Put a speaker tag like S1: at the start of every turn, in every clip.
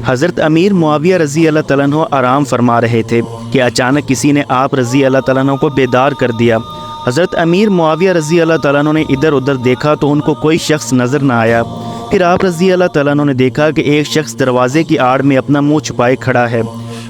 S1: حضرت امیر معاویہ رضی اللہ تعالیٰ عنہ آرام فرما رہے تھے کہ اچانک کسی نے آپ رضی اللہ تعالیٰ عنہ کو بیدار کر دیا۔ حضرت امیر معاویہ رضی اللہ تعالیٰ عنہ نے ادھر ادھر دیکھا تو ان کو کوئی شخص نظر نہ آیا۔ پھر آپ رضی اللہ تعالیٰ عنہ نے دیکھا کہ ایک شخص دروازے کی آڑ میں اپنا منہ چھپائے کھڑا ہے۔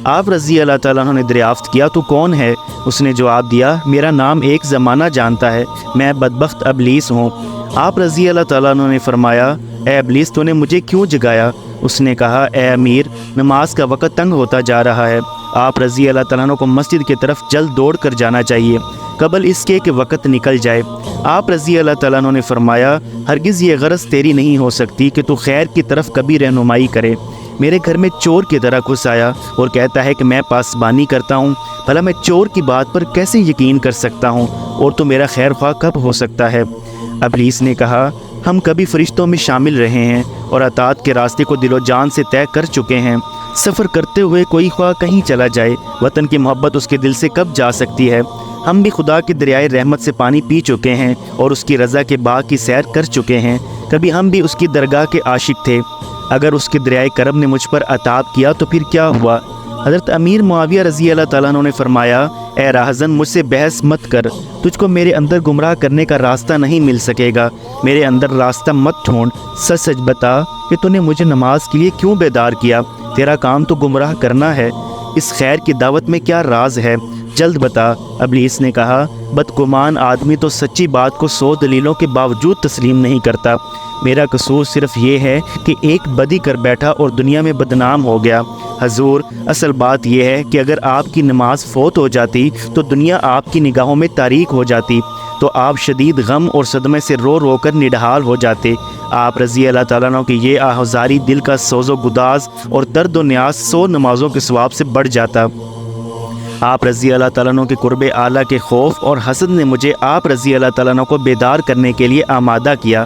S1: آپ رضی اللہ تعالیٰ عنہ نے دریافت کیا تو کون ہے؟ اس نے جواب دیا میرا نام ایک زمانہ جانتا ہے، میں بدبخت ابلیس ہوں۔ آپ رضی اللہ تعالیٰ عنہ نے فرمایا اے ابلیس تو نے مجھے کیوں جگایا؟ اس نے کہا اے امیر نماز کا وقت تنگ ہوتا جا رہا ہے، آپ رضی اللہ تعالیٰ عنہ کو مسجد کی طرف جلد دوڑ کر جانا چاہیے قبل اس کے کہ وقت نکل جائے۔ آپ رضی اللہ تعالیٰ عنہ نے فرمایا ہرگز یہ غرض تیری نہیں ہو سکتی کہ تو خیر کی طرف کبھی رہنمائی کرے۔ میرے گھر میں چور کی طرح گھس آیا اور کہتا ہے کہ میں پاسبانی کرتا ہوں، بھلا میں چور کی بات پر کیسے یقین کر سکتا ہوں اور تو میرا خیر خواہ کب ہو سکتا ہے؟ ابلیس نے کہا ہم کبھی فرشتوں میں شامل رہے ہیں اور اطاعت کے راستے کو دل و جان سے طے کر چکے ہیں۔ سفر کرتے ہوئے کوئی خواہ کہیں چلا جائے، وطن کی محبت اس کے دل سے کب جا سکتی ہے؟ ہم بھی خدا کے دریائے رحمت سے پانی پی چکے ہیں اور اس کی رضا کے باغ کی سیر کر چکے ہیں، کبھی ہم بھی اس کی درگاہ کے عاشق تھے۔ اگر اس کے دریائے کرم نے مجھ پر عطاب کیا تو پھر کیا ہوا؟ حضرت امیر معاویہ رضی اللہ تعالیٰ عنہ نے فرمایا اے راہزن مجھ سے بحث مت کر، تجھ کو میرے اندر گمراہ کرنے کا راستہ نہیں مل سکے گا، میرے اندر راستہ مت ڈھونڈ، سچ سچ بتا کہ تو نے مجھے نماز کے لیے کیوں بیدار کیا؟ تیرا کام تو گمراہ کرنا ہے، اس خیر کی دعوت میں کیا راز ہے؟ جلد بتا۔ ابلیس نے کہا بدگمان آدمی تو سچی بات کو 100 دلیلوں کے باوجود تسلیم نہیں کرتا، میرا قصور صرف یہ ہے کہ ایک بدی کر بیٹھا اور دنیا میں بدنام ہو گیا۔ حضور اصل بات یہ ہے کہ اگر آپ کی نماز فوت ہو جاتی تو دنیا آپ کی نگاہوں میں تاریک ہو جاتی، تو آپ شدید غم اور صدمے سے رو رو کر نڈھال ہو جاتے۔ آپ رضی اللہ تعالیٰ عنہ کی یہ آہوزاری دل کا سوز و گداز اور درد و نیاز 100 نمازوں کے ثواب سے بڑھ جاتا۔ آپ رضی اللہ تعالیٰ عنہ کے قرب اعلیٰ کے خوف اور حسد نے مجھے آپ رضی اللہ تعالیٰ عنہ کو بیدار کرنے کے لیے آمادہ کیا۔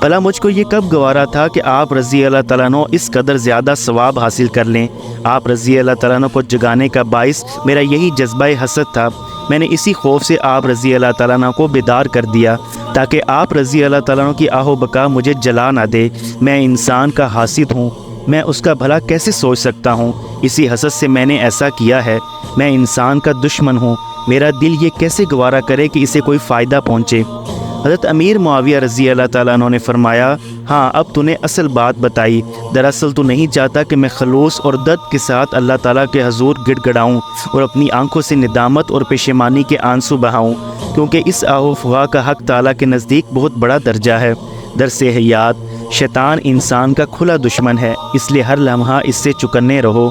S1: بھلا مجھ کو یہ کب گوارا تھا کہ آپ رضی اللہ تعالیٰ عنہ اس قدر زیادہ ثواب حاصل کر لیں؟ آپ رضی اللہ تعالیٰ عنہ کو جگانے کا باعث میرا یہی جذبہ حسد تھا۔ میں نے اسی خوف سے آپ رضی اللہ تعالیٰ عنہ کو بیدار کر دیا تاکہ آپ رضی اللہ تعالیٰ عنہ کی آہ و بقا مجھے جلا نہ دے۔ میں انسان کا حاسد ہوں، میں اس کا بھلا کیسے سوچ سکتا ہوں؟ اسی حسد سے میں نے ایسا کیا ہے۔ میں انسان کا دشمن ہوں، میرا دل یہ کیسے گوارا کرے کہ اسے کوئی فائدہ پہنچے؟ حضرت امیر معاویہ رضی اللہ تعالیٰ عنہ نے فرمایا ہاں اب تو نے اصل بات بتائی، دراصل تو نہیں چاہتا کہ میں خلوص اور درد کے ساتھ اللہ تعالیٰ کے حضور گڑ گڑاؤں اور اپنی آنکھوں سے ندامت اور پشیمانی کے آنسو بہاؤں، کیونکہ اس آہ و فغاں کا حق تعالیٰ کے نزدیک بہت بڑا درجہ ہے۔ درس حیات شیطان انسان کا کھلا دشمن ہے، اس لیے ہر لمحہ اس سے چکنے رہو۔